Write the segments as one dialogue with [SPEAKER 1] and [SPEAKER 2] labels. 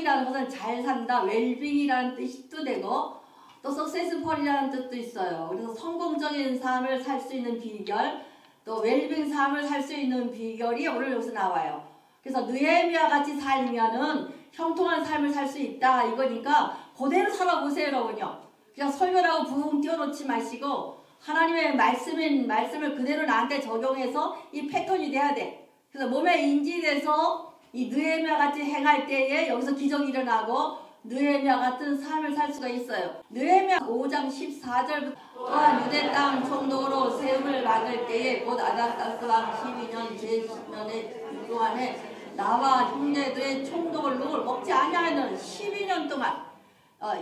[SPEAKER 1] 성공이라는 것은 잘 산다, 웰빙이라는 뜻도 되고 또 석세스풀이라는 뜻도 있어요. 그래서 성공적인 삶을 살 수 있는 비결, 또 웰빙 삶을 살 수 있는 비결이 오늘 여기서 나와요. 그래서 느헤미야 같이 살면은 형통한 삶을 살 수 있다 이거니까 그대로 살아보세요, 여러분요. 그냥 설교라고 붕 띄워놓지 마시고 하나님의 말씀을 그대로 나한테 적용해서 이 패턴이 돼야 돼. 그래서 몸에 인지돼서 이 느헤미야 같이 행할 때에 여기서 기적이 일어나고 느헤미야 같은 삶을 살 수가 있어요. 느헤미야 5장 14절부터 또한 유대 땅 총독으로 세움을 받을 때에 곧 아닥다스 왕 12년 제10년의 동안에 나와 형제들의 총독을 누굴 먹지 아니하는 12년 동안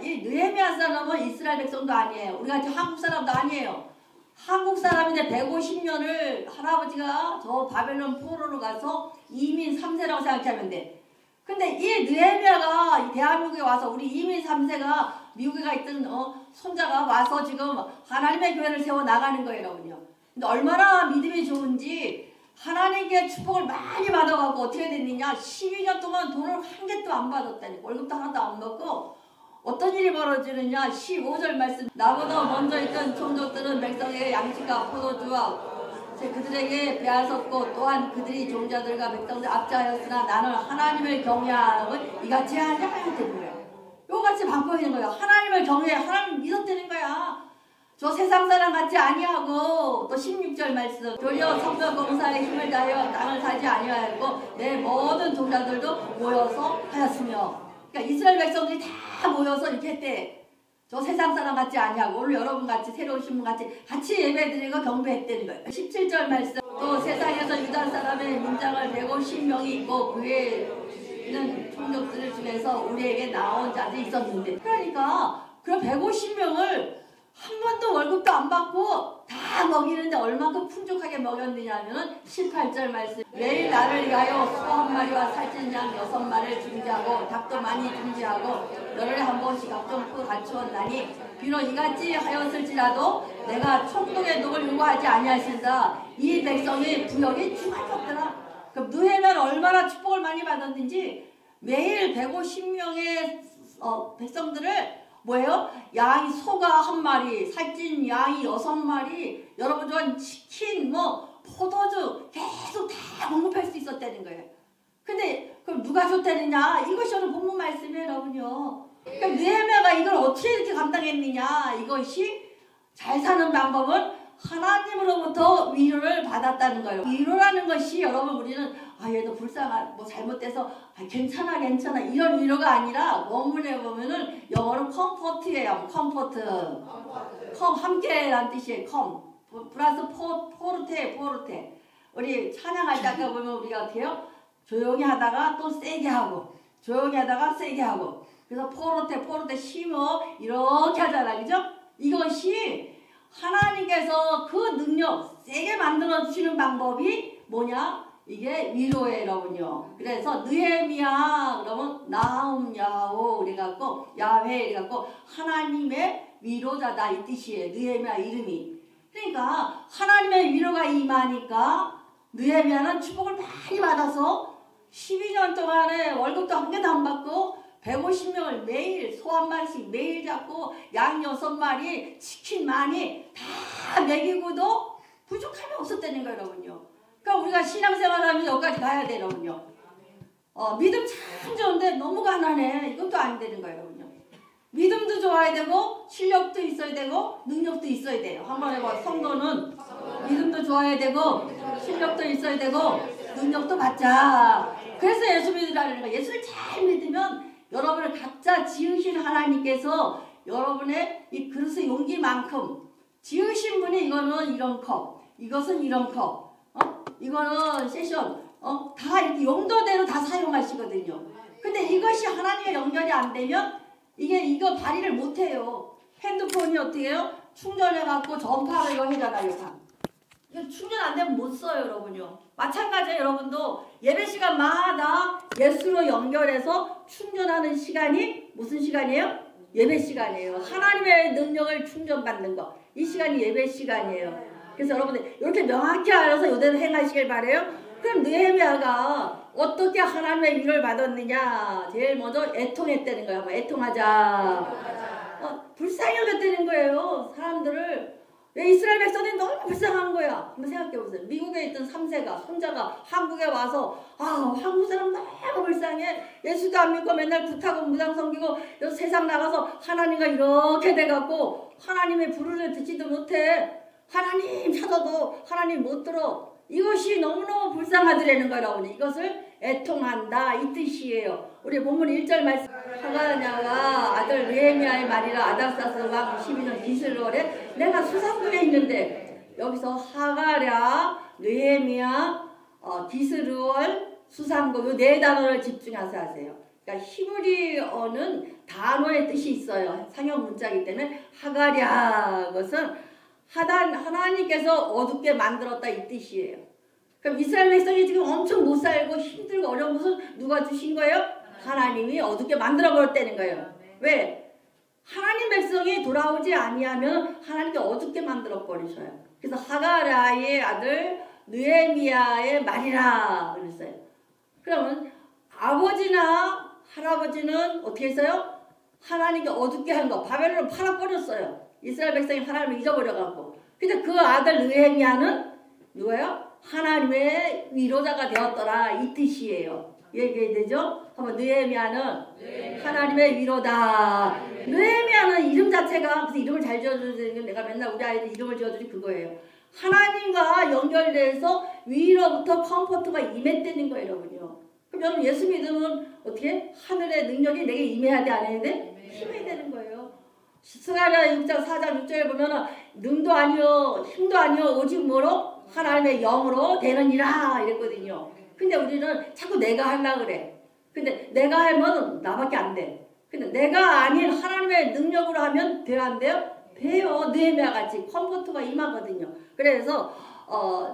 [SPEAKER 1] 이 느헤미야 사람은 이스라엘 백성도 아니에요. 우리같이 한국 사람도 아니에요. 한국 사람인데 150년을 할아버지가 저 바벨론 포로로 가서 이민 3세라고 생각하면 돼. 근데 이 느헤미야가 대한민국에 와서 우리 이민 3세가 미국에 가 있던 손자가 와서 지금 하나님의 교회를 세워 나가는 거예요, 여러분요. 근데 얼마나 믿음이 좋은지 하나님께 축복을 많이 받아갖고 어떻게 됐느냐, 12년 동안 돈을 한 개도 안 받았다니, 월급도 하나도 안 받고 어떤 일이 벌어지느냐, 15절 말씀. 나보다 먼저 있던 총독들은 백성에게 양식과 포도주와 그들에게 빼앗았고 또한 그들이 종자들과 백성들 압제하였으나 나는 하나님을 경외함을 이같이 하냐 되는 거예요. 요같이 바꿔있는 거예요. 하나님을 경외해. 하나님 믿었다는 거야. 저 세상 사람 같지 아니하고 또 16절 말씀. 도리어 성벽 공사에 힘을 다하여 땅을 사지 아니하였고 내 모든 종자들도 모여서 하였으며. 그러니까 이스라엘 백성들이 다 모여서 이렇게 했대. 저 세상 사람 같지 아니하고 오늘 여러분 같이 새로 오신 분 같이 예배드리고 경배했다는 거예요. 17절 말씀. 또 세상에서 유다 사람의 문장을 150명이 있고 그 외에 있는 총독들 중에서 우리에게 나온 자들이 있었는데, 그러니까 그런 150명을 한 번도 월급도 안 받고 다 먹이는데 얼마큼 풍족하게 먹였느냐면 18절 말씀. 매일 나를 위하여 소 한 마리와 살찐 양 6마리를 준비하고 닭도 많이 준비하고 열흘에 한 번씩 각종 푸 갖추었나니 비록 이같이 하였을지라도 내가 총독의 녹을 요구하지 아니하신다. 이 백성의 부역이 중하였더라. 그럼 느헤미야는 얼마나 축복을 많이 받았는지 매일 150명의 백성들을 뭐예요? 양이 소가 한 마리, 살찐 양이 6마리, 여러분 좋아하는 치킨, 포도주 계속 다 공급할 수 있었다는 거예요. 근데 그럼 누가 줬다느냐? 이것이 오늘 본문 말씀이에요, 여러분요. 그럼 느헤미야가 이걸 어떻게 이렇게 감당했느냐? 이것이 잘 사는 방법은 하나님으로부터 위로를 받았다는 거예요. 위로라는 것이 여러분 우리는 얘도 불쌍한 잘못돼서 괜찮아 이런 위로가 아니라 원문에 보면은 영어로 컴포트예요. 컴포트. 함께라는 뜻이에요. 플러스 포르테. 우리 찬양할 때 아까 보면 우리가 어떻게 해요? 조용히 하다가 또 세게 하고 조용히 하다가 세게 하고 그래서 포르테 심어 이렇게 하잖아. 그죠? 이것이 하나님께서 그 능력 세게 만들어 주시는 방법이 뭐냐? 이게 위로예요, 여러분요. 그래서 느헤미야 그러면 나움 야호 그래갖고 야훼 그래갖고 하나님의 위로자다 이 뜻이에요. 느헤미야 이름이. 그러니까 하나님의 위로가 임하니까 느헤미야는 축복을 많이 받아서 12년 동안에 월급도 한 개도 안 받고 150명을 매일 소 한 마리씩 매일 잡고 양 6마리 치킨 많이 다 먹이고도 부족함이 없었다는 거예요, 여러분요. 그러니까 우리가 신앙생활하면 여기까지 가야 돼요, 여러분요. 믿음 참 좋은데 너무 가난해. 이것도 안 되는 거예요, 여러분요. 믿음도 좋아야 되고 실력도 있어야 되고 능력도 있어야 돼요. 한번 해봐. 성도는 믿음도 좋아야 되고 실력도 있어야 되고 능력도 받자. 그래서 예수 믿으라는 거예요. 예수를 잘 믿으면 여러분을 각자 지으신 하나님께서 여러분의 이 그릇의 용기만큼 지으신 분이 이거는 이런 컵, 이것은 이런 컵, 이거는 세션, 다 이렇게 용도대로 다 사용하시거든요. 근데 이것이 하나님과 연결이 안 되면 이거 발휘를 못해요. 핸드폰이 어떻게 해요? 충전해갖고 전파로 이거 해잖아요. 이거 충전 안 되면 못 써요, 여러분요. 마찬가지예요, 여러분도 예배 시간마다 예수로 연결해서 충전하는 시간이 무슨 시간이에요? 예배 시간이에요. 하나님의 능력을 충전받는 거. 이 시간이 예배 시간이에요. 그래서 여러분들 이렇게 명확히 알아서 이대로 행하시길 바래요. 그럼 느헤미야가 어떻게 하나님의 위를 받았느냐? 제일 먼저 애통했다는 거야. 뭐 애통하자. 불쌍히 여겼다는 거예요. 사람들을. 왜 이스라엘 백성들이 너무 불쌍한 거야. 한번 생각해 보세요. 미국에 있던 3세가 손자가 한국에 와서 한국 사람 너무 불쌍해. 예수도 안 믿고 맨날 구타고 무당 섬기고 세상 나가서 하나님과 이렇게 돼갖고 하나님의 부르를 듣지도 못해. 하나님 찾아도 하나님 못 들어. 이것이 너무너무 불쌍하더라는 거라고. 이것을 애통한다 이 뜻이에요. 우리 본문 1절 말씀. 하가냐가 아들 느헤미야의 말이라 아닥사스 왕 12년 기슬월에 내가 수상궁에 있는데, 여기서 하가랴, 느헤미야, 기스르월, 수상궁 이 네 단어를 집중해서 하세요. 그러니까 히브리어는 단어의 뜻이 있어요. 상형 문자이기 때문에 하가랴 것은 하나님께서 어둡게 만들었다 이 뜻이에요. 그럼 이스라엘 백성이 지금 엄청 못 살고 힘들고 어려운 것을 누가 주신 거예요? 하나님이 어둡게 만들어버렸다는 거예요. 왜? 하나님 백성이 돌아오지 아니하면 하나님께 어둡게 만들어버리셔요. 그래서 하가랴의 아들 느헤미야의 말이라 그랬어요. 그러면 아버지나 할아버지는 어떻게 했어요? 하나님께 어둡게 한 거, 바벨론을 팔아버렸어요. 이스라엘 백성이 하나님을 잊어버려갖고. 근데 그 아들 느헤미야는 누구예요? 하나님의 위로자가 되었더라 이 뜻이에요. 얘기되죠? 한번 느헤미야는 하나님의 위로다. 느헤미야는 이름 자체가 무슨 이름을 잘 지어주는 게 내가 맨날 우리 아이들 이름을 지어주지 그거예요. 하나님과 연결돼서 위로부터 컴포트가 임했다는 거예요, 여러분요. 그럼 여러분 예수 믿으면 어떻게? 하늘의 능력이 내게 임해야 돼, 안 해야 돼? 힘해야 되는 거예요. 스가랴 6장 4장 6절에 보면은 능도 아니요 힘도 아니요 오직 뭐로? 하나님의 영으로 되느니라 이랬거든요. 근데 우리는 자꾸 내가 하려고 그래. 근데 내가 하면 나밖에 안 돼. 근데 내가 아닌 하나님의 능력으로 하면 돼요, 안 돼요? 돼요. 느헤미야 같이 컴포트가 임하거든요. 그래서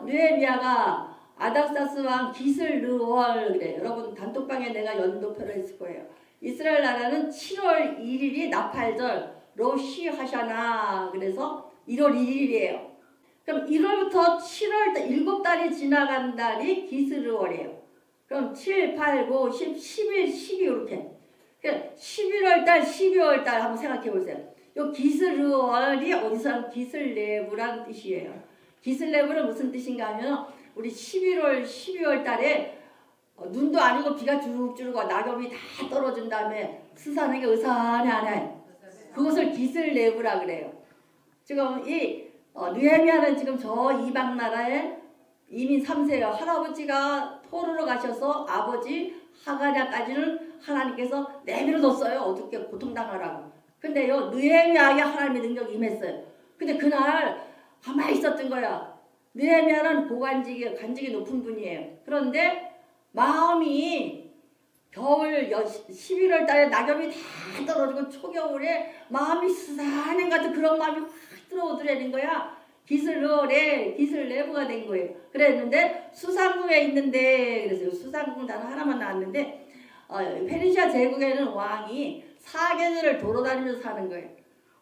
[SPEAKER 1] 느헤미야가 아닥사스 왕 기슬르월 그래. 여러분 단톡방에 내가 연도표를 했을 거예요. 이스라엘 나라는 7월 1일이 나팔절 로시 하샤나 그래서 1월 1일이에요. 그럼 1월부터 7월 7달이 지나간 달이 기스르월이에요. 그럼 7, 8, 9, 10, 11, 12 이렇게. 그러니까 11월달, 12월달 한번 생각해 보세요. 요 기스르월이 어디서 기슬레브라는 뜻이에요. 기슬레브는 무슨 뜻인가 하면 우리 11월, 12월 달에 눈도 아니고 비가 주룩주룩 낙엽이 다 떨어진 다음에 스산하게 으산하네. 그것을 기슬레브라 그래요. 지금 이 느헤미야는 지금 저 이방 나라에 이민 3세예요. 할아버지가 포로로 가셔서 아버지 하가랴까지는 하나님께서 내밀어뒀어요. 어떻게 고통당하라고. 근데요 느헤미야에게 하나님의 능력이 임했어요. 근데 그날 가만히 있었던 거야. 느헤미야는 간직이 높은 분이에요. 그런데 마음이 겨울 11월 달에 낙엽이 다 떨어지고 초겨울에 마음이 스산한 것 같은 그런 마음이 확 들어오더라는 거야. 기슬레브가 된 거예요. 그랬는데 수상궁에 있는데 그래서 수상궁 단어 하나만 나왔는데 페르시아 제국에는 왕이 사계절을 돌아다니면서 사는 거예요.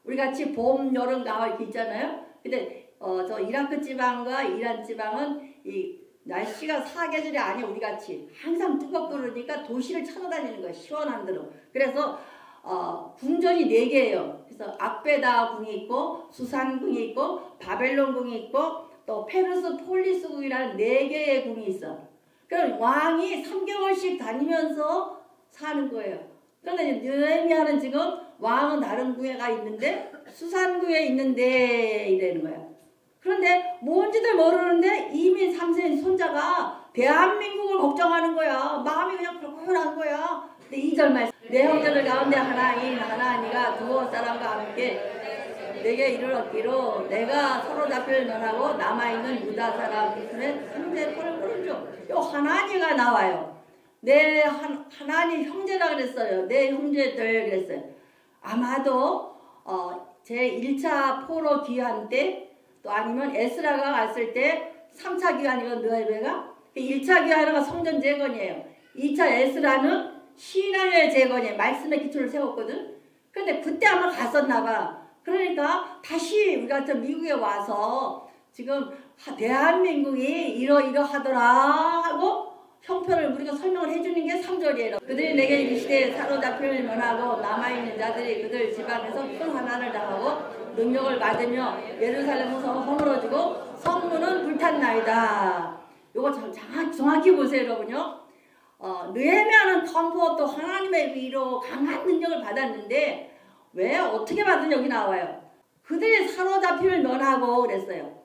[SPEAKER 1] 우리 같이 봄, 여름, 가을 이렇게 있잖아요. 근데 저 이라크 지방과 이란 지방은 이 날씨가 사계절이 아니야. 우리 같이 항상 뜨겁고 그러니까 도시를 찾아다니는 거예요. 시원한 데로. 그래서 궁전이 4개예요. 그래서 악베다 궁이 있고 수산궁이 있고 바벨론 궁이 있고 또 페르스 폴리스 궁이라는 4개의 궁이 있어. 그럼 왕이 3개월씩 다니면서 사는 거예요. 그런데 느헤미야는 지금 왕은 다른 궁에 가 있는데 수산궁에 있는데 이러는 거예요. 그런데 뭔지도 모르는데 이민 3세인 손자가 대한민국을 걱정하는 거야. 마음이 그냥 불안한 거야. 근데 2절 말씀. 내 형제들 가운데 하나니가 두어 사람과 함께 내게 이르렀기로 내가 사로잡힐 면하고 남아있는 유다 사람 있으면 형제 꼴을 모르죠. 요 하나니가 나와요. 내 하나니 형제라 그랬어요. 내 형제들 그랬어요. 아마도 제 1차 포로 귀환 때 또 아니면 에스라가 갔을 때 3차 귀환이건 느헤미야가 1차 귀환은 성전 재건이에요. 2차 에스라는 신앙의 재건이에요. 말씀의 기초를 세웠거든. 그런데 그때 아마 갔었나 봐. 그러니까 다시 우리 같은 미국에 와서 지금 대한민국이 이러이러하더라 하고 형편을 우리가 설명을 해주는 게 3절이에요. 그들이 내게 이 시대에 사로잡힐 면하고 남아있는 자들이 그들 지방에서 큰 환난을 당하고 능력을 받으며 예루살렘은 허물어지고 성문은 불탔나이다. 요거 정확히 보세요, 여러분요. 느헤미야는 컴포트 하나님의 위로 강한 능력을 받았는데 왜 어떻게 받은 여기 나와요. 그들이 사로잡힘을 면하고 그랬어요.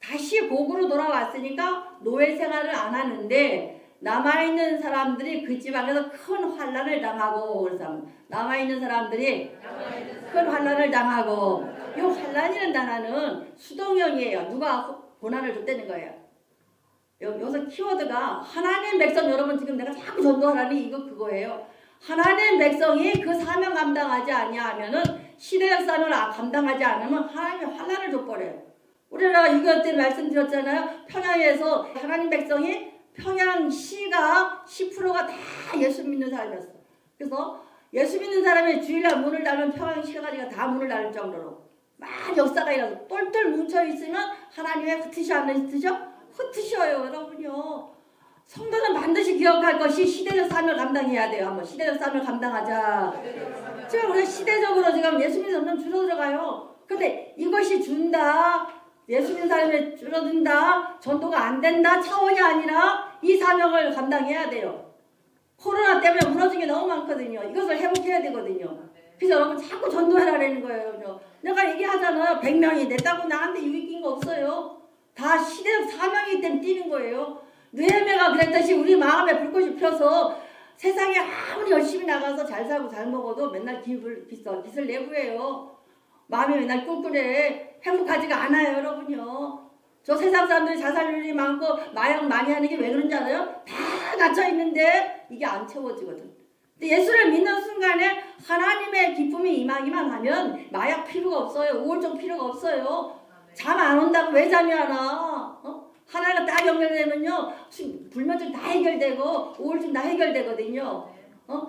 [SPEAKER 1] 다시 고국으로 돌아왔으니까 노예 생활을 안 하는데 남아있는 사람들이 그 지방에서 큰 환난을 당하고 그래서 남아있는 사람들이 큰 환난을 당하고 이 환난이라는 단어는 수동형이에요. 누가 고난을 줬다는 거예요. 여기서 키워드가 하나님 백성 여러분 지금 내가 자꾸 전도하라니 이거 그거예요. 하나님 백성이 그 사명 감당하지 아니하면은 시대적 사명을 감당하지 않으면 하나님이 환난을 줘버려요. 우리가 6.25 때 말씀드렸잖아요. 평양에서 하나님 백성이 평양시가 10%가 다 예수 믿는 사람이었어. 그래서 예수 믿는 사람이 주일날 문을 닫으면 평양시가 다 문을 닫을 정도로 막 역사가 일어나서 똘똘 뭉쳐있으면 하나님의 흩으시 않는 흩으셔? 흩으셔요 여러분요. 성도는 반드시 기억할 것이 시대적 사명을 감당해야 돼요. 한번 시대적 사명을 감당하자. 지금 우리가 시대적으로 지금 예수 믿는 사람은 줄어들어가요. 근데 이것이 준다. 예수 믿는 사람이 줄어든다. 전도가 안 된다. 차원이 아니라 이 사명을 감당해야 돼요. 코로나 때문에 무너진 게 너무 많거든요. 이것을 회복해야 되거든요. 그래서 여러분 자꾸 전도해라라는 거예요. 내가 얘기하잖아요. 100명이 냈다고 나한테 유익인 거 없어요. 다 시대적 사명이기 때문에 뛰는 거예요. 느헤미야가 그랬듯이 우리 마음에 불꽃이 펴서 세상에 아무리 열심히 나가서 잘 살고 잘 먹어도 맨날 빚을 내고 해요. 마음이 맨날 꿀꿀해. 행복하지가 않아요 여러분요. 저 세상 사람들이 자살률이 많고 마약 많이 하는 게 왜 그런지 알아요? 다 갇혀있는데 이게 안 채워지거든. 근데 예수를 믿는 순간에 하나님의 기쁨이 임하기만 하면 마약 필요가 없어요. 우울증 필요가 없어요. 잠 안 온다고 왜 잠이 안 와? 하나가 딱 연결되면요 불면증 다 해결되고 우울증 다 해결되거든요.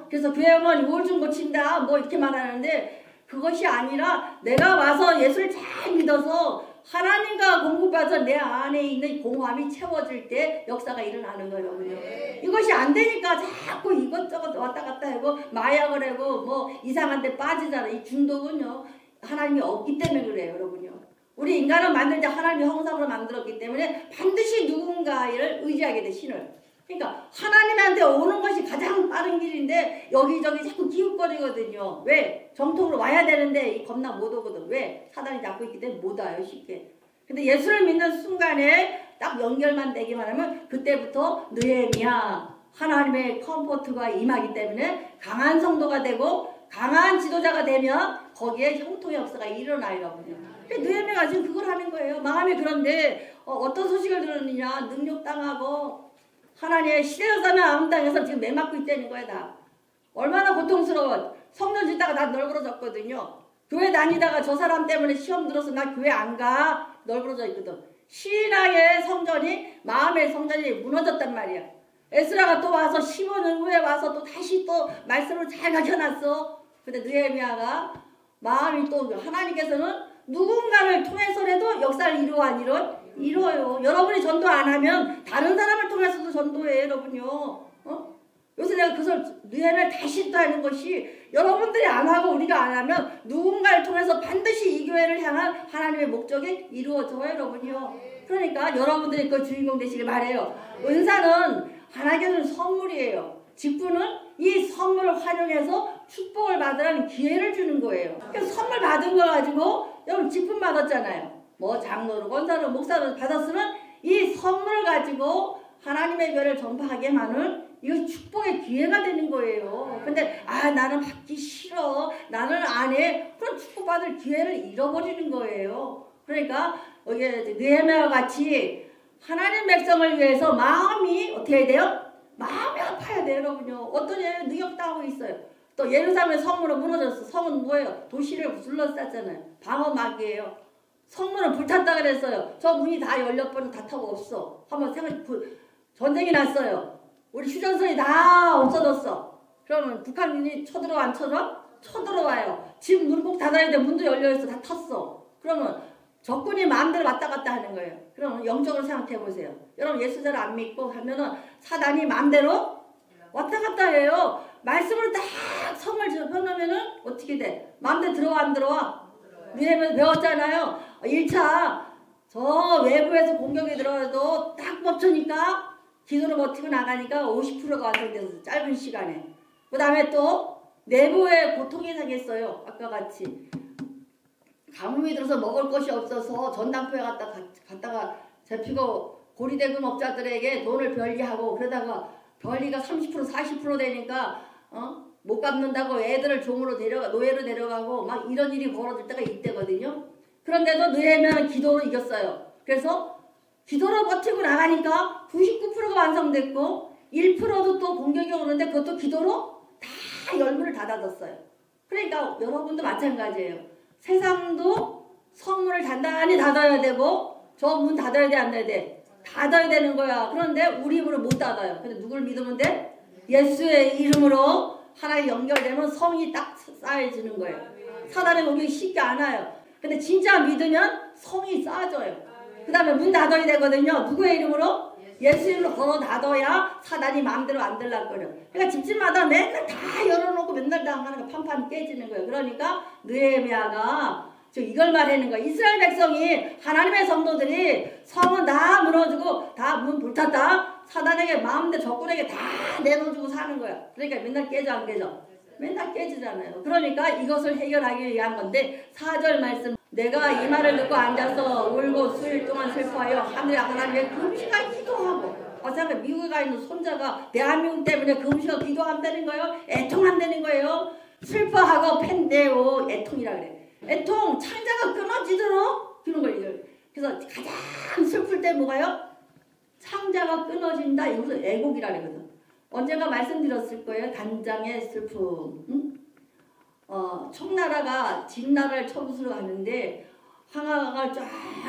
[SPEAKER 1] 그래서 교회 오면 우울증 고친다 뭐 이렇게 말하는데 그것이 아니라 내가 와서 예수를 잘 믿어서 하나님과 공급받아서 내 안에 있는 공허함이 채워질 때 역사가 일어나는 거예요. 여러분요. 이것이 안 되니까 자꾸 이것저것 왔다 갔다 하고 마약을 하고 뭐 이상한 데 빠지잖아요. 이 중독은요 하나님이 없기 때문에 그래요 여러분요. 우리 인간은 만들 때 하나님의 형상으로 만들었기 때문에 반드시 누군가를 의지하게 돼 신을. 그러니까 하나님한테 오는 것이 가장 빠른 길인데 여기저기 자꾸 기웃거리거든요. 왜? 정통으로 와야 되는데 겁나 못 오거든. 왜? 사단이 잡고 있기 때문에 못 와요 쉽게. 근데 예수를 믿는 순간에 딱 연결만 되기만 하면 그때부터 느헤미야 하나님의 컴포트가 임하기 때문에 강한 성도가 되고 강한 지도자가 되면 거기에 형통의 역사가 일어나요 여러분요. 느헤미야가 지금 그걸 하는 거예요. 마음이 그런데 어떤 소식을 들었느냐 능력당하고 하나님의 시대적 사명 암당해서 지금 매맞고 있다는 거야 다. 얼마나 고통스러워. 성전 짓다가 다 널브러졌거든요. 교회 다니다가 저 사람 때문에 시험 들어서 나 교회 안 가. 널브러져 있거든. 신앙의 성전이 마음의 성전이 무너졌단 말이야. 에스라가 또 와서 15년 후에 와서 또 다시 또 말씀을 잘 가르쳐놨어. 근데 느헤미야가 마음이 또 하나님께서는 누군가를 통해서라도 역사를 이루어요. 여러분이 전도 안 하면 다른 사람을 통해서도 전도해 여러분요. 요새 내가 그것을 느헤미야를 다시 또 하는 것이 여러분들이 안 하고 우리가 안 하면 누군가를 통해서 반드시 이 교회를 향한 하나님의 목적이 이루어져요 여러분요. 그러니까 여러분들이 그 주인공 되시길 바래요. 은사는 하나님께서는 선물이에요. 직분은 이 선물을 활용해서 축복을 받으라는 기회를 주는 거예요. 그래서 선물 받은 거 가지고 여러분 직분 받았잖아요. 뭐 장로로 권사로 목사로 받았으면 이 선물을 가지고 하나님의 교회를 전파하게만은 이거 축복의 기회가 되는 거예요. 근데 나는 받기 싫어. 나는 안 해. 그럼 축복받을 기회를 잃어버리는 거예요. 그러니까 여기 느헤미야와 같이 하나님 백성을 위해서 마음이 어떻게 해야 돼요? 마음이 아파야 돼요 여러분요. 어떤 애 능력당하고 있어요. 또 예루살렘 성문은 무너졌어. 성은 뭐예요? 도시를 둘러쌌잖아요. 방어막이에요. 성문은 불탔다 그랬어요. 저 문이 다 열렸거든 다 타고 없어. 한번 전쟁이 났어요. 우리 휴전선이 다 없어졌어. 그러면 북한군이 쳐들어와 안 쳐들어? 쳐들어와요. 집 문 꼭 닫아야 돼. 문도 열려있어. 다 탔어. 그러면 적군이 마음대로 왔다 갔다 하는 거예요. 그럼 영적으로 생각해 보세요. 여러분 예수 잘 안 믿고 하면은 사단이 마음대로 왔다 갔다 해요. 말씀으로 딱 성을 접어놓으면은 어떻게 돼? 마음대로 들어와 안 들어와? 우리는 배웠잖아요. 1차 저 외부에서 공격이 들어와도 딱 멈추니까 기도로 버티고 나가니까 50%가 완성돼서 짧은 시간에. 그 다음에 또 내부에 고통이 생겼어요. 아까 같이 가뭄이 들어서 먹을 것이 없어서 전당포에 갔다가 잡히고 고리대금 업자들에게 돈을 변리하고 그러다가 변리가 30% 40% 되니까 못 갚는다고 애들을 종으로 노예로 데려가고 막 이런 일이 벌어질 때가 이때거든요. 그런데도 느헤미야는 기도로 이겼어요. 그래서 기도로 버티고 나가니까 99%가 완성됐고 1%도 또 공격이 오는데 그것도 기도로 다 열문을 닫아뒀어요. 그러니까 여러분도 마찬가지예요. 세상도 성문을 단단히 닫아야 되고 저 문 닫아야 돼 안 닫아야 돼? 닫아야 되는 거야. 그런데 우리 입으로 못 닫아요. 근데 누굴 믿으면 돼? 예수의 이름으로 하나님 연결되면 성이 딱 쌓여지는 거예요. 사단의 공격이 쉽게 안 와요. 근데 진짜 믿으면 성이 쌓아져요. 그 다음에 문 닫아야 되거든요. 누구의 이름으로? 예수 이름으로 걸어 닫아야 사단이 마음대로 안 들락거려. 그러니까 집집마다 맨날 다 열어놓고 맨날 당하는 거 판판 깨지는 거예요. 그러니까 느헤미야가 이걸 말하는 거예요. 이스라엘 백성이 하나님의 성도들이 성은 다 무너지고 다 문 불탔다. 사단에게 마음대로 적군에게 다 내놓아주고 사는 거야. 그러니까 맨날 깨져 안 깨져? 맨날 깨지잖아요. 그러니까 이것을 해결하기 위한 건데 4절 말씀 내가 이 말을 듣고 앉아서 울고 수일 동안 슬퍼하여 하늘의 하나님의 금식하 기도하고 어차피 미국에 가 있는 손자가 대한민국 때문에 금식하고 기도한다는 거예요. 애통한다는 거예요. 슬퍼하고 팬데오 애통이라 그래. 애통 창자가 끊어지도록 주는 거예요. 그래서 가장 슬플 때 뭐가요? 창자가 끊어진다. 이것을 애곡이라 그러거든. 언젠가 말씀드렸을 거예요. 단장의 슬픔. 응? 청나라가 진나라를 쳐부수러 가는데 항아가 쫙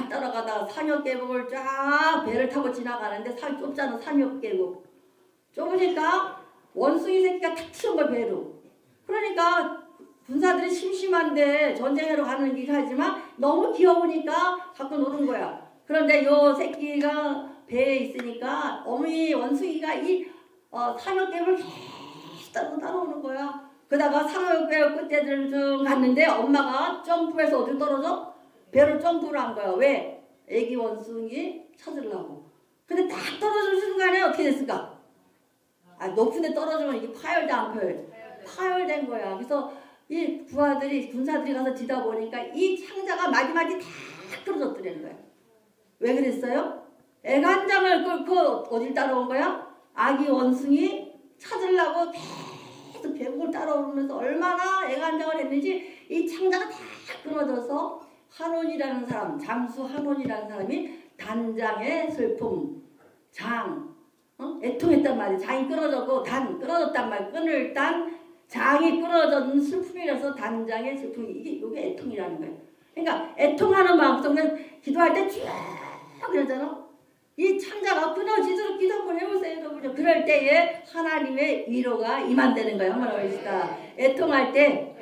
[SPEAKER 1] 따라가다가 상역계곡을 쫙 배를 타고 지나가는데 산이 좁잖아. 상역계곡 좁으니까 원숭이 새끼가 탁 튀은 거야 배로. 그러니까 군사들이 심심한데 전쟁하러 가는 길 하지만 너무 귀여우니까 갖고 노는 거야. 그런데 요 새끼가 배에 있으니까 어머니 원숭이가 이 상역계곡을 계속 따라오는 거야. 그러다가 상어뼈 끝에 좀 갔는데 엄마가 점프해서 어디 떨어져? 배로 점프를 한 거야. 왜? 애기 원숭이 찾으려고. 근데 딱 떨어지는 순간에 어떻게 됐을까? 높은 데 떨어지면 이게 파열돼 안 파열된 거야. 그래서 이 부하들이 군사들이 가서 뒤다 보니까 이 창자가 마지막에 다 떨어졌더라는 거야. 왜 그랬어요? 애간장을 끓고 어딜 따라온 거야? 아기 원숭이 찾으려고 계속 계곡을 따라오면서 얼마나 애간장을 했는지 이 창자가 다 끊어져서 한온이라는 사람, 장수 한온이라는 사람이 단장의 슬픔, 장, 애통했단 말이야. 장이 끊어졌고 단 끊어졌단 말이야. 끊을 단 장이 끊어졌는 슬픔이라서 단장의 슬픔. 이게 애통이라는 거예요. 그러니까 애통하는 마음속에 기도할 때 쭉 그러잖아. 이 창자가 끊어지도록 기도 한번 해보세요, 여러분. 그럴 때에 하나님의 위로가 임한다는 거예요. 한번 해보시다. 애통할 때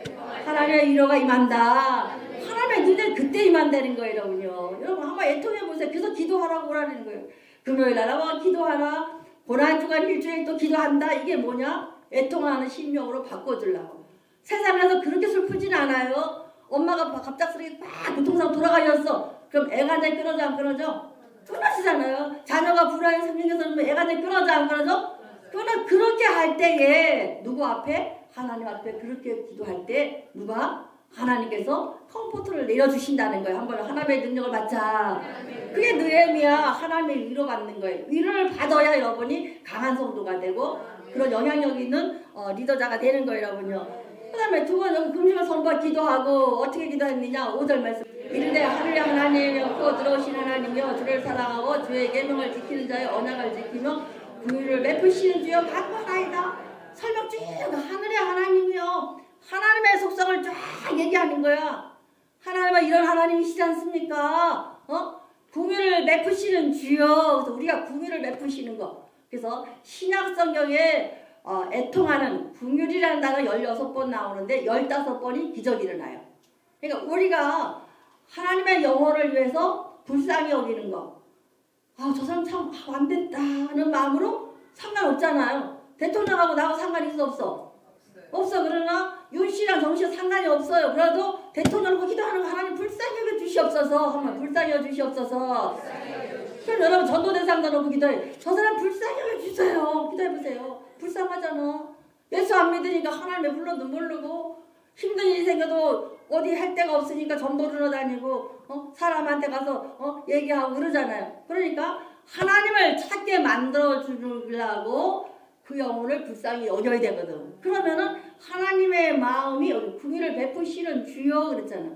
[SPEAKER 1] 하나님의 위로가 임한다. 하나님의 눈에 그때 임한다는 거예요, 여러분요. 여러분 한번 애통해보세요. 그래서 기도하라고 오라는 거예요. 금요일 날 한번 기도하라. 고난주간 일주일 또 기도한다. 이게 뭐냐? 애통하는 심령으로 바꿔주려고. 세상에서 그렇게 슬프진 않아요. 엄마가 갑작스럽게 막 교통사고 돌아가셨어. 그럼 애간장이 끊어져 안 끊어져? 끊어지잖아요. 자녀가 불안해 생겨서 애간장이 끊어져 안 끊어져? 그러나 그렇게 할 때에 누구 앞에? 하나님 앞에 그렇게 기도할 때 누가? 하나님께서 컴포트를 내려주신다는 거예요. 한번 하나님의 능력을 받자. 그게 느헤미야 하나님의 위로 받는 거예요. 위로를 받아야 여러분이 강한 성도가 되고 그런 영향력 있는 리더자가 되는 거예요, 여러분요. 그 다음에 두 번 여기 금식을 선포 기도하고 어떻게 기도했느냐? 5절 말씀. 이른데 하늘의 하나님이여 들어오신 하나님이여 주를 사랑하고 주의 계명을 지키는 자의 언약을 지키며 긍휼을 베푸시는 주여 간구하나이다. 설명 쭉 하늘의 하나님이여 하나님의 속성을 쫙 얘기하는 거야. 하나님은 이런 하나님이시지 않습니까? 긍휼을 베푸시는 주여. 그래서 우리가 긍휼을 베푸시는 거. 그래서 신약 성경에 애통하는 긍휼이라는 단어 16번 나오는데 15번이 기적이 일어나요. 그러니까 우리가 하나님의 영혼을 위해서 불쌍히 여기는 거. 아, 저 사람 참 안 됐다 하는 마음으로 상관없잖아요. 대통령하고 나하고 상관이 있어 없어? 없어. 그러나 윤 씨랑 정 씨랑 상관이 없어요. 그래도 대통령을 보고 기도하는 거 하나님 불쌍히 여겨 주시옵소서. 한번 불쌍히 여겨 주시옵소서. 그럼 여러분 전도대상자 놓고 기도해. 저 사람 불쌍히 여겨 주세요. 기도해보세요. 불쌍하잖아. 예수 안 믿으니까 하나님의 불러도 모르고 힘든 일이 생겨도 어디 할 데가 없으니까 전보르러 다니고 사람한테 가서 얘기하고 그러잖아요. 그러니까 하나님을 찾게 만들어 주려고 그 영혼을 불쌍히 여겨야 되거든. 그러면은 하나님의 마음이 여기 궁유를 베푸시는 주여 그랬잖아.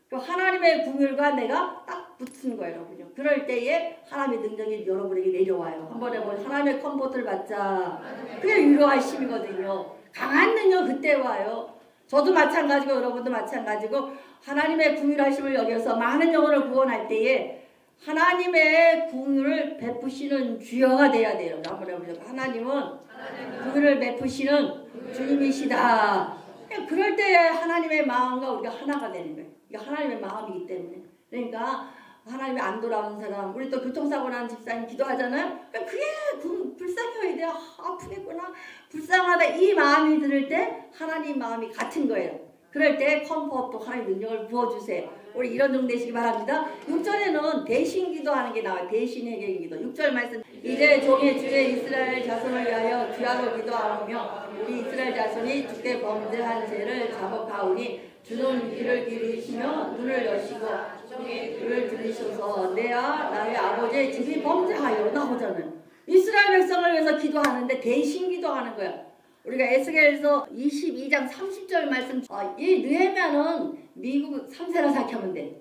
[SPEAKER 1] 그 하나님의 궁율과 내가 딱 붙은 거예요, 여러분요. 그럴 때에 하나님의 능력이 여러분에게 내려와요. 한번 해보면 하나님의 컴포트를 받자. 그게 위로하심이거든요. 강한 능력 그때 와요. 저도 마찬가지고 여러분도 마찬가지고 하나님의 궁율하심을 여겨서 많은 영혼을 구원할 때에 하나님의 궁율을 베푸시는 주여가 돼야 돼요. 한번 해보죠. 하나님은 궁율을 베푸시는 주님이시다. 그럴 때에 하나님의 마음과 우리가 하나가 되는 거예요. 이게 하나님의 마음이기 때문에. 그러니까 하나님이 안 돌아온 사람, 우리 또 교통사고 난 집사님 기도하잖아요. 그게 불쌍해야 돼요. 아프겠구나, 불쌍하다, 이 마음이 들을 때 하나님 마음이 같은 거예요. 그럴 때 컴포트 하나님 능력을 부어주세요. 우리 이런 종 되시기 바랍니다. 6절에는 대신 기도하는 게 나와요. 대신 해결 기도. 6절 말씀. 이제 종의 주의 이스라엘 자손을 위하여 주야로 기도하며 우리 이스라엘 자손이 주께 범죄한 죄를 자복하오니 주는 귀를 기르시며 눈을 여시고 종의 귀를 들으셔서 내와 나의 아버지의 집이 범죄하여 나오잖아요. 이스라엘 백성을 위해서 기도하는데 대신 기도하는 거야. 우리가 에스겔서 22장 30절 말씀, 이 느헤미야는 미국 3세라 생각하면 돼.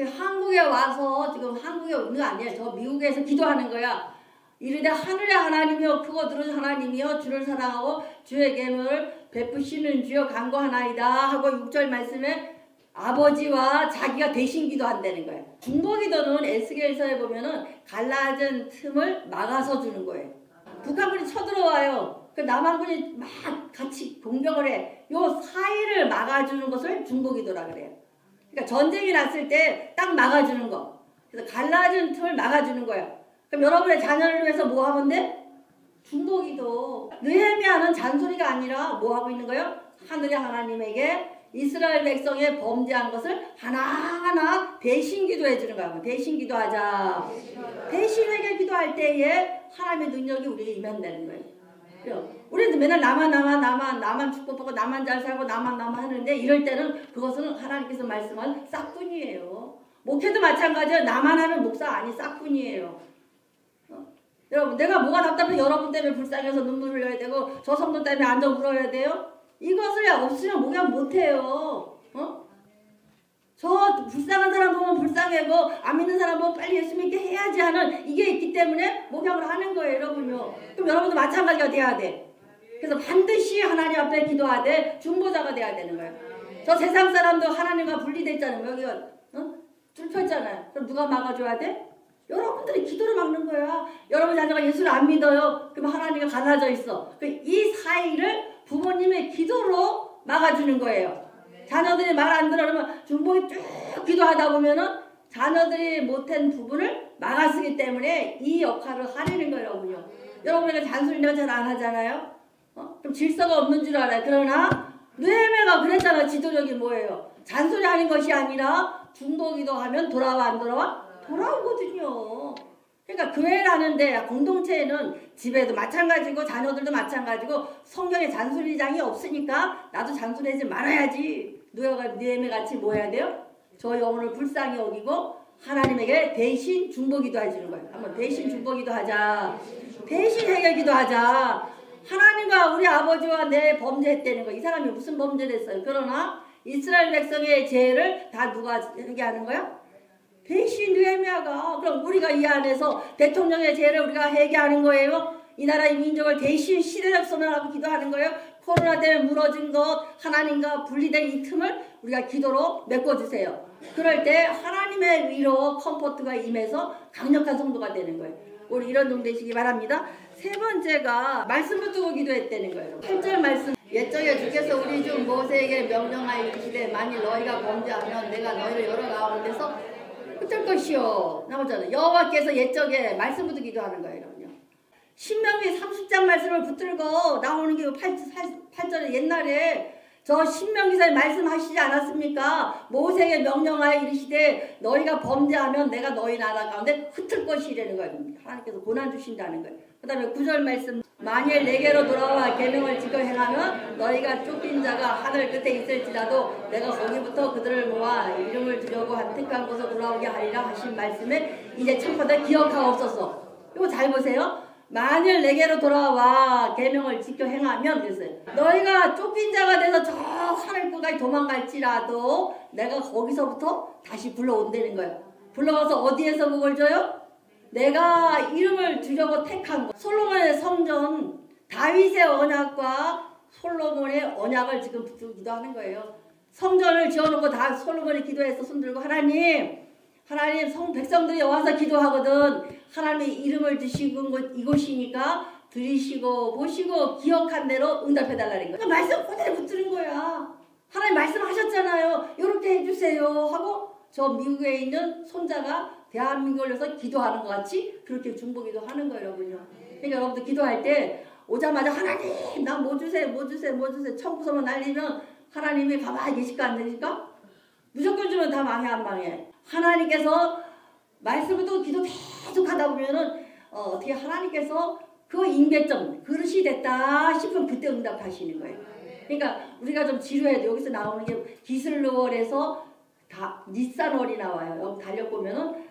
[SPEAKER 1] 한국에 와서 지금 한국에 오는 거 아니야. 저 미국에서 기도하는 거야. 이르되 하늘의 하나님이여 크고 들으신 하나님이여 주를 사랑하고 주의 계명을 베푸시는 주여 간구하나이다 하고 6절 말씀에 아버지와 자기가 대신 기도한다는 거예요. 중보기도는 에스겔서에 보면은 갈라진 틈을 막아서 주는 거예요. 북한군이 쳐들어와요. 그 남한군이 막 같이 공격을 해. 요 사이를 막아주는 것을 중보기도라 그래요. 그러니까 전쟁이 났을 때 딱 막아주는 거. 그래서 갈라진 틈을 막아주는 거예요. 그럼 여러분의 자녀를 위해서 뭐 하면 돼? 중보기도. 느헤미야는 잔소리가 아니라 뭐 하고 있는 거예요? 하늘의 하나님에게 이스라엘 백성의 범죄한 것을 하나하나 대신 기도해 주는 거야. 대신 기도하자. 대신에게 기도할 때에 하나님의 능력이 우리에게 임한다는 거예요. 우리는 맨날 나만 축복받고 나만 잘 살고 나만 하는데 이럴 때는 그것은 하나님께서 말씀한 싹뿐이에요. 목회도 마찬가지예요. 나만 하면 목사 아니 싹뿐이에요. 여러분, 내가 뭐가 답답해 여러분 때문에 불쌍해서 눈물 흘려야 되고 저 성도 때문에 앉아 울어야 돼요? 이것을 없으면 목욕 못해요. 저 불쌍한 사람 보면 불쌍하고 안 믿는 사람 보면 빨리 예수 믿게 해야지 하는 이게 있기 때문에 목욕을 하는 거예요, 여러분요. 그럼 여러분도 마찬가지가 돼야 돼. 그래서 반드시 하나님 앞에 기도하되 중보자가 돼야 되는 거예요. 저 세상 사람도 하나님과 분리됐잖아요. 여기가 뚫혔잖아요. 그럼 누가 막아줘야 돼? 여러분들이 기도를 막는 거야. 여러분 자녀가 예수를 안 믿어요. 그럼 하나님과 갈라져 있어. 이 사이를 부모님의 기도로 막아주는 거예요. 자녀들이 말 안 들어 그러면 중보기 쭉 기도하다 보면은 자녀들이 못한 부분을 막아쓰기 때문에 이 역할을 하려는 거예요, 여러분요. 여러분에게 잔소리는 잘 안 하잖아요. 좀 질서가 없는 줄 알아요. 그러나 느헤미야가 그랬잖아요. 지도력이 뭐예요? 잔소리 하는 것이 아니라 중보기도 하면 돌아와 안 돌아와? 돌아오거든요. 그러니까 교회라는데 공동체에는 집에도 마찬가지고 자녀들도 마찬가지고 성경에 잔소리장이 없으니까 나도 잔소리하지 말아야지. 느헤미야 같이 뭐 해야 돼요? 저 영혼을 불쌍히 여기고 하나님에게 대신 중보기도 해주는 거예요. 한번 대신 중보기도 하자. 대신 해결기도 하자. 하나님과 우리 아버지와 내 범죄했다는 거. 이 사람이 무슨 범죄를 했어요? 그러나 이스라엘 백성의 죄를 다 누가 해결하는 거야? 대신 느헤미야가. 그럼 우리가 이 안에서 대통령의 죄를 우리가 해결하는 거예요. 이 나라의 민족을 대신 시대적 선언하고 기도하는 거예요. 코로나 때문에 무너진 것, 하나님과 분리된 이 틈을 우리가 기도로 메꿔주세요. 그럴 때 하나님의 위로 컴포트가 임해서 강력한 성도가 되는 거예요. 우리 이런 종 되시기 바랍니다. 세 번째가 말씀 붙들고 기도했다는 거예요. 8절 말씀. 옛적에 주께서 우리 주 모세에게 명령하여 이르시되 만일 너희가 범죄하면 내가 너희를 여러 가운데서 흩을 것이요. 나오잖아요. 여호와께서 옛적에 말씀 붙들고 기도하는 거예요. 신명기 30장 말씀을 붙들고 나오는 게 8절에 옛날에 저 신명기서에 말씀하시지 않았습니까? 모세에게 명령하여 이르시되 너희가 범죄하면 내가 너희 나라 가운데 흩을 것이라는 거예요. 하나님께서 고난 주신다는 거예요. 그 다음에 9절 말씀. 만일 내게로 돌아와 계명을 지켜 행하면 너희가 쫓긴 자가 하늘 끝에 있을지라도 내가 거기부터 그들을 모아 이름을 두려고 한 택한 곳으로 돌아오게 하리라 하신 말씀에 이제 청포대 기억하옵소서. 이거 잘 보세요. 만일 내게로 돌아와 계명을 지켜 행하면 그랬어요. 너희가 쫓긴 자가 돼서 저 하늘 끝까지 도망갈지라도 내가 거기서부터 다시 불러온다는 거예요. 불러와서 어디에서 복을 줘요? 내가 이름을 주려고 택한 거. 솔로몬의 성전 다윗의 언약과 솔로몬의 언약을 지금 기도하는 거예요. 성전을 지어놓고 다 솔로몬이 기도해서 손들고 하나님 백성들이 와서 기도하거든. 하나님의 이름을 주시고 이곳이니까 들으시고 보시고 기억한 대로 응답해달라는 거야. 그러니까 말씀 그대로 붙드는 거야. 하나님 말씀하셨잖아요. 이렇게 해주세요 하고 저 미국에 있는 손자가 대한민국을 위해서 기도하는 것 같이 그렇게 중보기도 하는 거예요, 여러분요. 그러니까 여러분들 기도할 때 오자마자 하나님 나 뭐 주세요 뭐 주세요 뭐 주세요 청구서만 날리면 하나님이 가만히 계실까 안 되실까? 무조건 주면 다 망해 안 망해. 하나님께서 말씀을 또 기도 계속 하다 보면은 어떻게 하나님께서 그 임계점 그릇이 됐다 싶으면 그때 응답하시는 거예요. 그러니까 우리가 좀 지루해도 여기서 나오는 게 기슬월에서 다 니산월이 나와요. 여기 달력보면은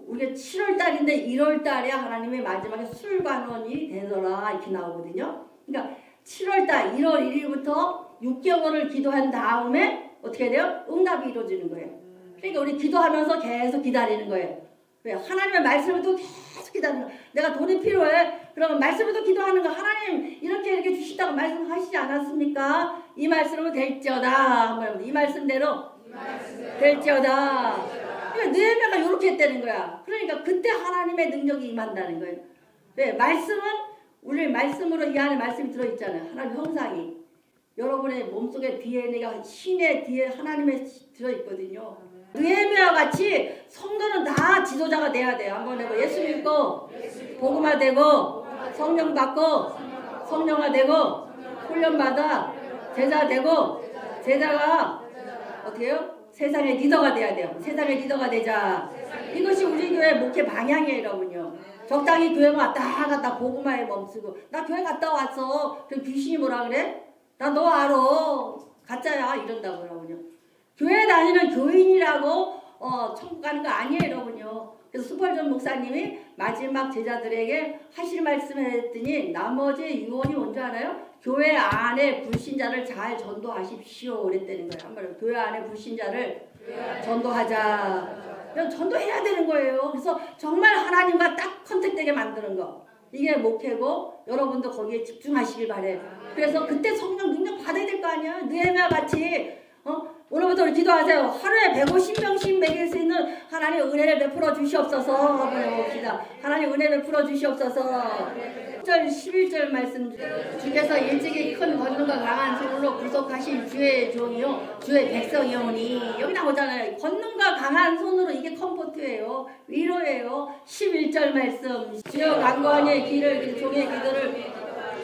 [SPEAKER 1] 우리가 7월달인데 1월달에 하나님의 마지막에 술관원이 되더라 이렇게 나오거든요. 그러니까 7월달 1월 1일부터 6개월을 기도한 다음에 어떻게 돼요? 응답이 이루어지는 거예요. 그러니까 우리 기도하면서 계속 기다리는 거예요. 왜? 하나님의 말씀을 또 계속 기다리는 거예요. 내가 돈이 필요해. 그러면 말씀을 또 기도하는 거. 하나님 이렇게 주시다고 말씀하시지 않았습니까? 이 말씀은 될지어다. 이 말씀대로 될지어다. 그러니까 느헤미야가 이렇게 했다는 거야. 그러니까 그때 하나님의 능력이 임한다는 거예요. 왜? 말씀은 우리 말씀으로 이 안에 말씀이 들어있잖아요. 하나님 형상이. 여러분의 몸속에 DNA가 신의 뒤에 하나님의 들어있거든요. 느헤미야 같이 성도는 다 지도자가 돼야 돼요. 한번 해봐. 예수 믿고 복음화 되고 성령 받고 성령화 되고 훈련 받아 제자 되고 제자가 어떻게 해요? 세상의 리더가 돼야 돼요. 세상의 리더가 되자. 이것이 우리 교회 목회 방향이에요, 여러분요. 적당히 교회 왔다 갔다 복음화에 멈추고 나 교회 갔다 왔어. 그럼 귀신이 뭐라 그래? 나 너 알아. 가짜야 이런다고 여러분요. 교회 다니는 교인이라고 천국 가는 거 아니에요, 여러분요. 그래서 수벌전 목사님이 마지막 제자들에게 하실 말씀을 했더니 나머지 유언이 뭔지 알아요? 교회 안에 불신자를 잘 전도하십시오 그랬다는 거예요. 한번 교회 안에 불신자를 전도하자. 전도해야 되는 거예요. 그래서 정말 하나님과 딱 컨택되게 만드는 거. 이게 목회고 여러분도 거기에 집중하시길 바래요. 그래서 그때 성령 능력 받아야 될 거 아니야. 느헤미야 같이 오늘부터 우리 기도하세요. 하루에 150명씩 먹일 수 있는 하나님 은혜를 베풀어 주시옵소서. 한번 해봅시다. 하나님 은혜 베풀어 주시옵소서. 11절 말씀. 주께서 일찍이 큰 권능과 강한 손으로 구속하신 주의 종이요 주의 백성이오니. 여기 나오잖아요. 권능과 강한 손으로. 이게 컴포트예요. 위로예요. 11절 말씀. 주여 강구하니 길을 종의 기도를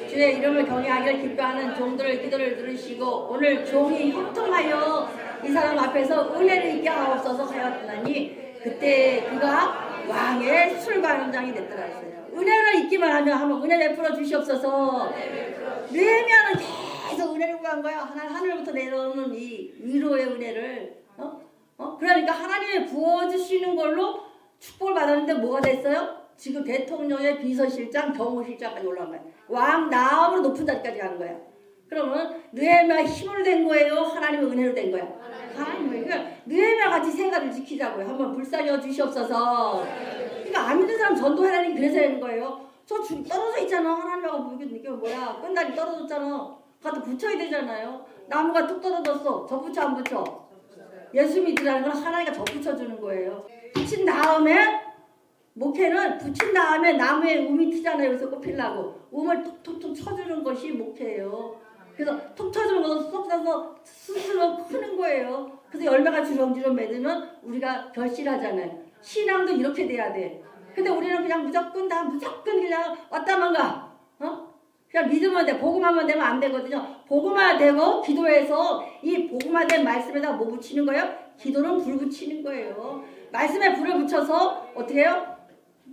[SPEAKER 1] 주의 이름을 경외하기를 기뻐하는 종들의 기도를 들으시고 오늘 종이 형통하여 이 사람 앞에서 은혜를 있게 하옵소서 하였더니 그때 그가 왕의 술관원장이 됐더라 했어요. 은혜를 잊기만 하면 한번 은혜 베풀어 주시옵소서. 느헤미야는 계속 은혜를 구한 거야. 하늘부터 내려오는 이 위로의 은혜를. 그러니까 하나님이 부어주시는 걸로 축복을 받았는데 뭐가 됐어요? 지금 대통령의 비서실장, 경호실장까지 올라간 거야. 왕 다음으로 높은 자리까지 가는 거야. 그러면 느헤미야 힘으로 된 거예요? 하나님의 은혜로 된 거야? 하나님의. 그러니까 느헤미야 같이 생각을 지키자고요. 한번 불쌍히 주시옵소서. 그러니까 안 믿는 사람 전도하라는 게 그래서 하는 거예요. 저 떨어져 있잖아. 하나님하고 이게 뭐야? 끈다리 떨어졌잖아. 가서 붙여야 되잖아요. 나무가 뚝 떨어졌어. 저 붙여 안 붙여? 예수 믿으라는 건 하나님과 저 붙여주는 거예요. 붙인 다음에 목회는 붙인 다음에 나무에 um이 트잖아요. 여기서 꼽히려고 um을 톡톡톡 쳐주는 것이 목회예요. 그래서 톡 쳐주는 것도 쏙 싸서 스스로 크는 거예요. 그래서 열매가 주렁주렁 맺으면 우리가 결실하잖아요. 신앙도 이렇게 돼야 돼. 근데 우리는 그냥 무조건 그냥 왔다만 가. 그냥 믿으면 돼. 복음하면 되면 안 되거든요. 복음화 되고 기도해서 이 복음화된 말씀에다 뭐 붙이는 거예요? 기도는 불 붙이는 거예요. 말씀에 불을 붙여서 어떻게 해요?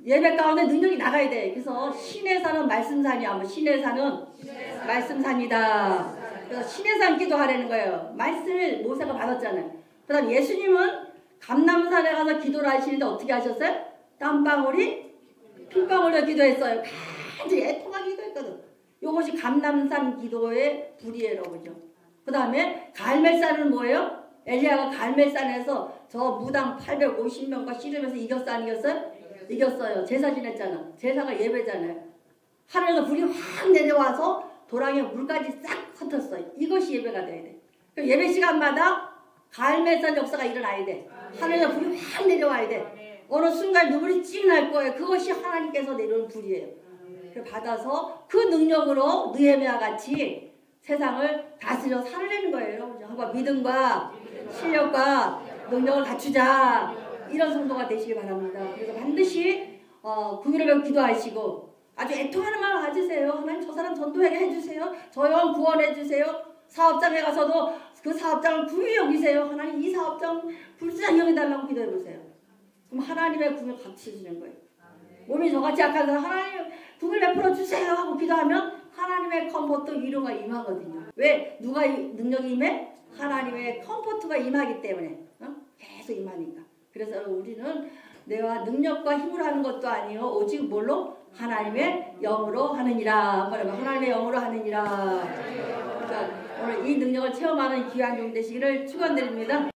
[SPEAKER 1] 예배 가운데 능력이 나가야 돼. 그래서 신의 산은 말씀산이야. 뭐 신의 산은 말씀산이다. 그래서 신의 산 기도하라는 거예요. 말씀을 모세가 받았잖아요. 그 다음 예수님은 감람산에 가서 기도를 하시는데 어떻게 하셨어요? 땀방울이 핏방울로 기도했어요. 간절히 애통하게 기도했거든. 이것이 감람산 기도의 불이에요. 그죠? 그 다음에 갈멜산은 뭐예요? 엘리야가 갈멜산에서 저 무당 850명과 씨름해서 이겼어 안 이겼어요? 이겼어요. 제사 지냈잖아. 제사가 예배잖아요. 하늘에서 불이 확 내려와서 도랑에 물까지 싹 흩었어요. 이것이 예배가 돼야 돼. 그럼 예배 시간마다 갈멜산 역사가 일어나야 돼. 하늘에서 불이 확 내려와야 돼. 어느 순간 눈물이 찡 날 거예요. 그것이 하나님께서 내려온 불이에요. 받아서 그 능력으로 느헤미야 같이 세상을 다스려 살아내는 거예요. 한번 믿음과 실력과 능력을 갖추자. 이런 성도가 되시기 바랍니다. 그래서 반드시 구별을 기도하시고 아주 애통하는 마음 가지세요. 하나님 저 사람 전도하게 해주세요. 저 영 구원해 주세요. 사업장에 가서도 그 사업장을 불이 여기세요. 하나님 이 사업장 불쌍히 여기달라고 기도해 보세요. 그럼 하나님의 궁을 갖추시는 거예요. 몸이 저같이 약한 사람 하나님 궁을 베풀어 주세요 하고 기도하면 하나님의 컴포트 위로가 임하거든요. 왜? 누가 능력이 임해? 하나님의 컴포트가 임하기 때문에 계속 임하니까. 그래서 우리는 내와 능력과 힘으로 하는 것도 아니요 오직 뭘로? 하나님의 영으로 하느니라. 한번 해봐. 하나님의 영으로 하느니라. 그러니까 오늘 이 능력을 체험하는 귀한 종 되시기를 축원드립니다.